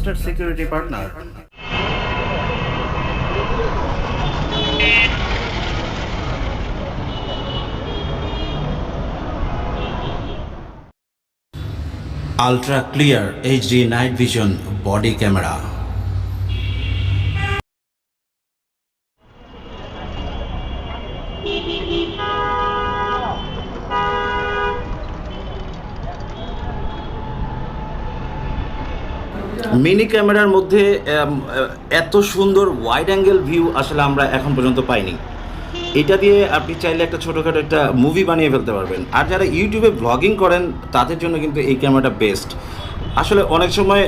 trusted security partner. Ultra clear HD night vision body camera. Mini ক্যামেরার মধ্যে এত সুন্দর ওয়াইড অ্যাঙ্গেল ভিউ আসলে আমরা এখন পর্যন্ত পাইনি। এটা দিয়ে আপনি চাইলে একটা ছোটোখাটো একটা মুভি বানিয়ে ফেলতে পারবেন। আর যারা ইউটিউবে ব্লগিং করেন তাদের জন্য কিন্তু এই ক্যামেরাটা বেস্ট। আসলে অনেক সময়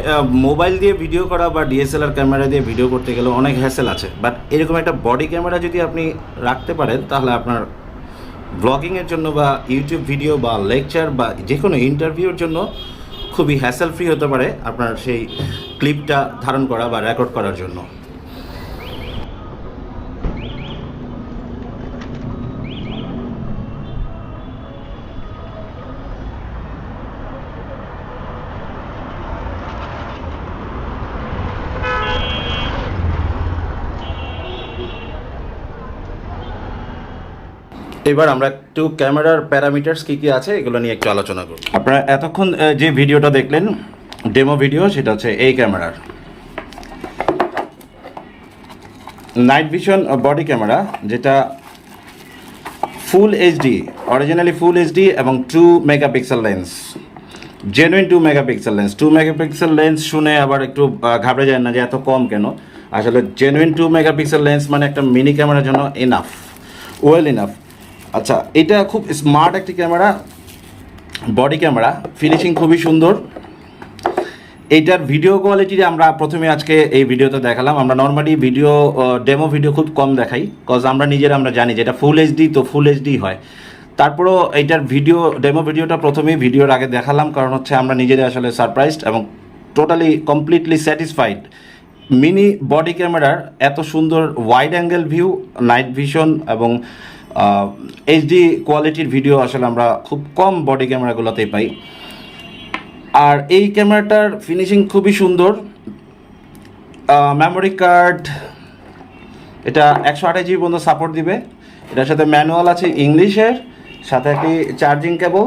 মোবাইল দিয়ে ভিডিও করা বা ডিএসএলআর ক্যামেরা দিয়ে ভিডিও করতে গেলে অনেক হ্যাসেল আছে, বাট এরকম একটা বডি ক্যামেরা যদি আপনি রাখতে পারেন তাহলে আপনার ব্লগিংয়ের জন্য বা ইউটিউব ভিডিও বা লেকচার বা যে কোনো ইন্টারভিউর জন্য খুবই হ্যাসেল ফ্রি হতে পারে আপনার সেই ক্লিপটা ধারণ করা বা রেকর্ড করার জন্য। এবার আমরা একটু ক্যামেরার প্যারামিটার্স কী কী আছে এগুলো নিয়ে একটু আলোচনা করব। আপনারা এতক্ষণ যে ভিডিওটা দেখলেন ডেমো ভিডিও, সেটা হচ্ছে এই ক্যামেরার নাইট ভিশন বডি ক্যামেরা, যেটা full HD, originally full HD এবং 2 megapixel lens, genuine 2 megapixel lens. 2 megapixel lens শুনে আবার একটু ঘাবড়ে যায় না যে এত কম কেন। আসলে জেনুইন 2 মেগাপিক্সেল লেন্স মানে একটা মিনি ক্যামেরার জন্য এনাফ, ওয়েল ইনাফ। আচ্ছা, এটা খুব স্মার্ট একটি ক্যামেরা, বডি ক্যামেরা, ফিনিশিং খুবই সুন্দর। এইটার ভিডিও কোয়ালিটি আমরা প্রথমে আজকে এই ভিডিওতে দেখালাম। আমরা নর্মালি ভিডিও ডেমো ভিডিও খুব কম দেখাই, কজ আমরা জানি যে এটা ফুল এইচডি, তো ফুল এইচডি হয়। তারপরও এইটার ডেমো ভিডিওটা প্রথমেই ভিডিওর আগে দেখালাম, কারণ হচ্ছে আমরা নিজেরা আসলে সারপ্রাইজড এবং totally completely satisfied. Mini body ক্যামেরার এত সুন্দর wide angle view, night vision এবং এইচডি কোয়ালিটির ভিডিও আসলে আমরা খুব কম বডি ক্যামেরাগুলোতেই পাই। আর এই ক্যামেরাটার ফিনিশিং খুবই সুন্দর। মেমোরি কার্ড এটা 128 জিবি পর্যন্ত সাপোর্ট দিবে। এটার সাথে ম্যানুয়াল আছে ইংলিশের, সাথে একটি চার্জিং কেবল,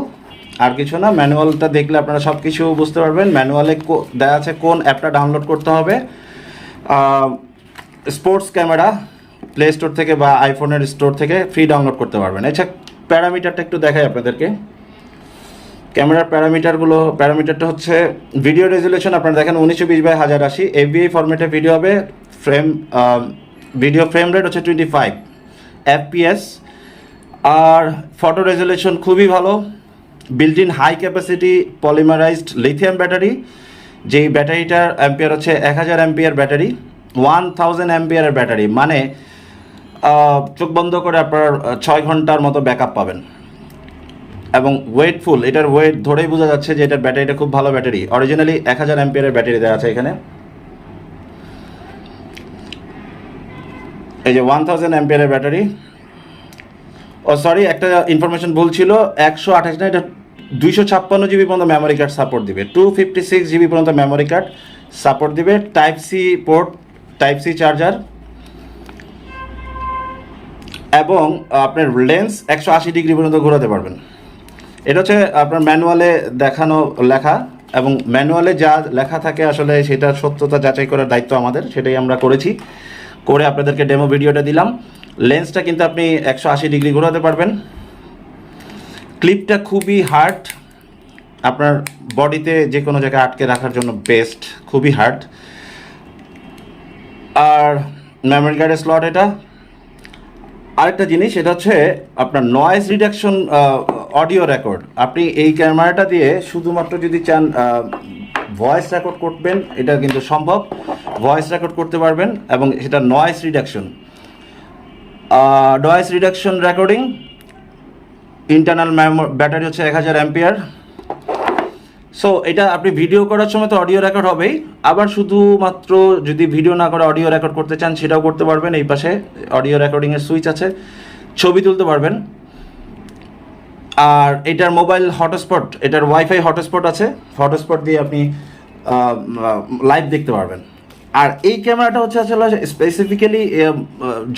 আর কিছু না। ম্যানুয়ালটা দেখলে আপনারা সব কিছু বুঝতে পারবেন। ম্যানুয়ালে দেওয়া আছে কোন অ্যাপটা ডাউনলোড করতে হবে। স্পোর্টস ক্যামেরা প্লে স্টোর থেকে বা আইফোনের স্টোর থেকে ফ্রি ডাউনলোড করতে পারবেন। আচ্ছা, প্যারামিটারটা একটু দেখাই আপনাদেরকে। ক্যামেরার প্যারামিটারটা হচ্ছে ভিডিও রেজুলেশন আপনারা দেখেন 1920x1080 এফবিআই ফরম্যাটে ভিডিও হবে। ভিডিও ফ্রেম রেট হচ্ছে 25 fps। আর ফটো রেজুলেশন খুবই ভালো। Built in high capacity polymerized lithium battery, যেই ব্যাটারিটার অ্যাম্পিয়ার হচ্ছে 1000 অ্যাম্পিয়ার ব্যাটারি, 1000 অ্যাম্পিয়ারের ব্যাটারি, মানে চোখ বন্ধ করে আপনার 6 ঘন্টার মতো ব্যাকআপ পাবেন। এবং ওয়েটফুল, এটার ওয়েট ধরেই বোঝা যাচ্ছে যে এটার ব্যাটারিটা খুব ভালো ব্যাটারি। অরিজিনালি 1000 অ্যাম্পিয়ারের ব্যাটারি দেওয়া আছে এখানে। এই যে 1000 অ্যাম্পিয়ারের ব্যাটারি। ও সরি, একটা ইনফরমেশন ভুল ছিল, 128 না, এটা 256 জিবি পর্যন্ত মেমোরি কার্ড সাপোর্ট দিবে। 256 জিবি পর্যন্ত মেমোরি কার্ড সাপোর্ট দিবে। Type C port, type C charger, এবং আপনার লেন্স 180 ডিগ্রি পর্যন্ত ঘোরাতে পারবেন। এটা হচ্ছে আপনার ম্যানুয়ালে দেখানো লেখা, এবং ম্যানুয়ালে যা লেখা থাকে আসলে সেটার সত্যতা যাচাই করার দায়িত্ব আমাদের, সেটাই আমরা করেছি, করে আপনাদেরকে ডেমো ভিডিওটা দিলাম। লেন্সটা কিন্তু আপনি 180 ডিগ্রি ঘোরাতে পারবেন। ক্লিপটা খুবই হার্ড, আপনার বডিতে যে কোনো জায়গায় আটকে রাখার জন্য বেস্ট, খুবই হার্ড। আর মেমোরি কার্ডের স্লট এটা। আরেকটা জিনিস, এটা হচ্ছে আপনার নয়েজ রিডাকশন অডিও রেকর্ড। আপনি এই ক্যামেরাটা দিয়ে শুধুমাত্র যদি চান ভয়েস রেকর্ড করবেন, এটা কিন্তু সম্ভব, ভয়েস রেকর্ড করতে পারবেন, এবং সেটা noise reduction recording. Internal battery হচ্ছে 1000 অ্যাম্পিয়ার। সো এটা আপনি ভিডিও করার সময় তো অডিও রেকর্ড হবেই, আবার শুধুমাত্র যদি ভিডিও না করে অডিও রেকর্ড করতে চান সেটাও করতে পারবেন। এই পাশে অডিও রেকর্ডিংয়ের সুইচ আছে, ছবি তুলতে পারবেন। আর এটার মোবাইল হটস্পট, এটার ওয়াইফাই হটস্পট আছে, হটস্পট দিয়ে আপনি লাইভ দেখতে পারবেন। আর এই ক্যামেরাটা হচ্ছে আসলে স্পেসিফিক্যালি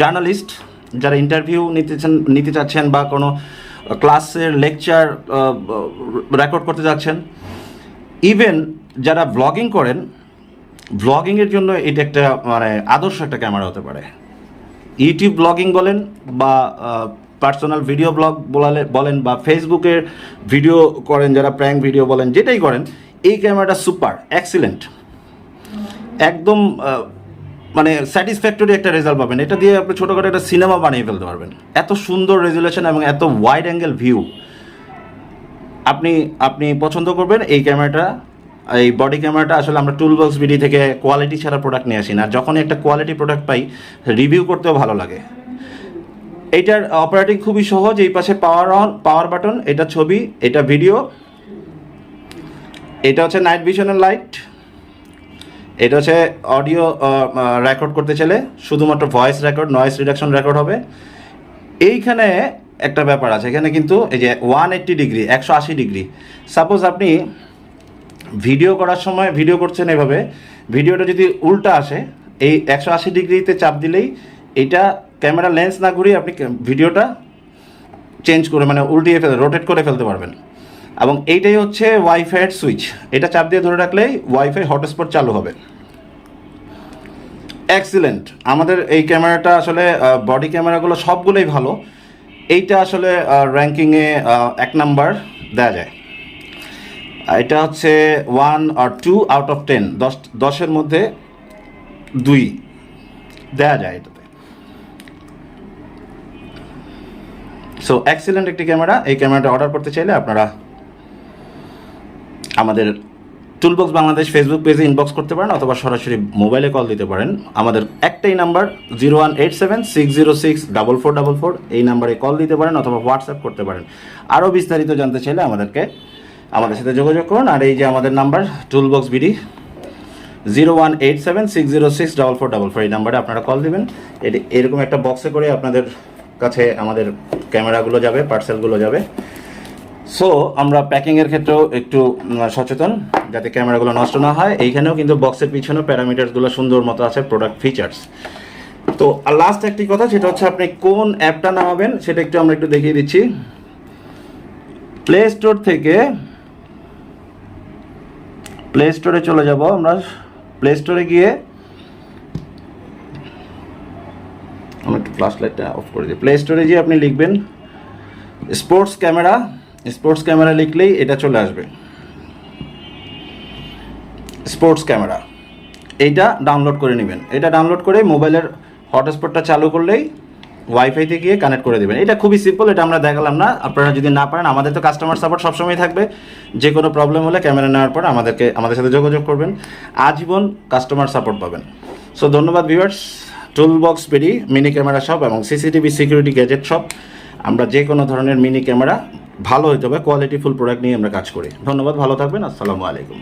জার্নালিস্ট যারা ইন্টারভিউ নিতে চাচ্ছেন বা কোনো ক্লাসের লেকচার রেকর্ড করতে যাচ্ছেন, ইভেন যারা ব্লগিং করেন, ব্লগিংয়ের জন্য এটা একটা মানে আদর্শ একটা ক্যামেরা হতে পারে। ইউটিউব ব্লগিং বলেন বা পার্সোনাল ভিডিও ব্লগ বলেন বা ফেসবুকের ভিডিও করেন যারা, প্র্যাঙ্ক ভিডিও বলেন, যেটাই করেন, এই ক্যামেরাটা সুপার এক্সিলেন্ট, একদম মানে স্যাটিসফ্যাক্টরি একটা রেজাল্ট পাবেন। এটা দিয়ে আপনি ছোটোখাটো একটা সিনেমা বানিয়ে ফেলতে পারবেন। এত সুন্দর রেজুলেশন এবং এত ওয়াইড অ্যাঙ্গেল ভিউ আপনি পছন্দ করবেন এই ক্যামেরাটা। এই বডি ক্যামেরাটা আসলে আমরা টুলবক্স বিডি থেকে কোয়ালিটি ছাড়া প্রোডাক্ট নিয়ে আসি না। যখনই একটা কোয়ালিটি প্রোডাক্ট পাই রিভিউ করতেও ভালো লাগে। এইটার অপারেটিং খুবই সহজ। এই পাশে পাওয়ার বাটন, এটা ছবি, এটা ভিডিও, এটা হচ্ছে নাইট ভিশনের লাইট, এটা হচ্ছে অডিও রেকর্ড করতে চাইলে শুধুমাত্র voice record, noise reduction record হবে। এইখানে একটা ব্যাপার আছে, এখানে কিন্তু এই যে 180 ডিগ্রি, 180 ডিগ্রি, সাপোজ আপনি ভিডিও করার সময় ভিডিও করছেন এভাবে, ভিডিওটা যদি উল্টা আসে, এই 180 ডিগ্রিতে চাপ দিলেই এটা ক্যামেরা লেন্স না ঘুরিয়ে আপনি ভিডিওটা চেঞ্জ করে মানে উল্টিয়ে রোটেট করে ফেলতে পারবেন। এবং এইটাই হচ্ছে ওয়াইফাইয়ের সুইচ, এটা চাপ দিয়ে ধরে রাখলেই ওয়াইফাই হটস্পট চালু হবে। এক্সিলেন্ট। আমাদের এই ক্যামেরাটা আসলে বডি ক্যামেরাগুলো সবগুলোই ভালো, এইটা আসলে র্যাঙ্কিংয়ে 1 নাম্বার দেওয়া যায়। এটা হচ্ছে 1 or 2 out of 10, 10-এর মধ্যে 2 দেওয়া যায় এটাতে। সো এক্সিলেন্ট একটি ক্যামেরা। এই ক্যামেরাটা অর্ডার করতে চাইলে আপনারা আমাদের টুলবক্স বাংলাদেশ ফেসবুক পেজে ইনবক্স করতে পারেন অথবা সরাসরি মোবাইলে কল দিতে পারেন। আমাদের একটাই নাম্বার 0187-606-4444, এই নাম্বারে কল দিতে পারেন অথবা হোয়াটসঅ্যাপ করতে পারেন। আরও বিস্তারিত জানতে চাইলে আমাদের সাথে যোগাযোগ করুন। আর এই যে আমাদের নাম্বার টুলবক্স বিডি 0187-606-4444, এই নাম্বারে আপনারা কল দেবেন। এরকম একটা বক্সে করে আপনাদের কাছে আমাদের ক্যামেরাগুলো যাবে, পার্সেলগুলো যাবে। সো আমরা প্যাকিংয়ের ক্ষেত্রেও একটু সচেতন যাতে ক্যামেরাগুলো নষ্ট না হয়। এইখানেও কিন্তু বক্সের পিছনেও প্যারামিটারসগুলো সুন্দর মতো আছে, প্রোডাক্ট ফিচার্স। তো আর লাস্ট একটি কথা, সেটা হচ্ছে আপনি কোন অ্যাপটা নামাবেন সেটা আমরা একটু দেখিয়ে দিচ্ছি। প্লে স্টোর থেকে প্লে স্টোরে চলে যাব আমরা। প্লে স্টোরে গিয়ে আমি একটু ফ্ল্যাশ লাইটটা অফ করে দিই। প্লে স্টোরে গিয়ে আপনি লিখবেন স্পোর্টস ক্যামেরা। স্পোর্টস ক্যামেরা লিখলেই এটা চলে আসবে, স্পোর্টস ক্যামেরা। এইটা ডাউনলোড করে নেবেন। এটা ডাউনলোড করে মোবাইলের হটস্পটটা চালু করলেই ওয়াইফাইতে গিয়ে কানেক্ট করে দেবেন। এটা খুবই সিম্পল, এটা আমরা দেখালাম না। আপনারা যদি না পারেন, আমাদের তো কাস্টমার সাপোর্ট সবসময় থাকবে। যে কোনো প্রবলেম হলে ক্যামেরা নেওয়ার পর আমাদের সাথে যোগাযোগ করবেন, আজীবন কাস্টমার সাপোর্ট পাবেন। সো ধন্যবাদ viewers. Toolbox BD mini camera shop এবং সিসিটিভি সিকিউরিটি গ্যাজেট শপ। আমরা যে কোনো ধরনের মিনি ক্যামেরা ভালো হতে হবে, কোয়ালিটিফুল প্রোডাক্ট নিয়ে আমরা কাজ করি। ধন্যবাদ, ভালো থাকবেন। আসসালামু আলাইকুম।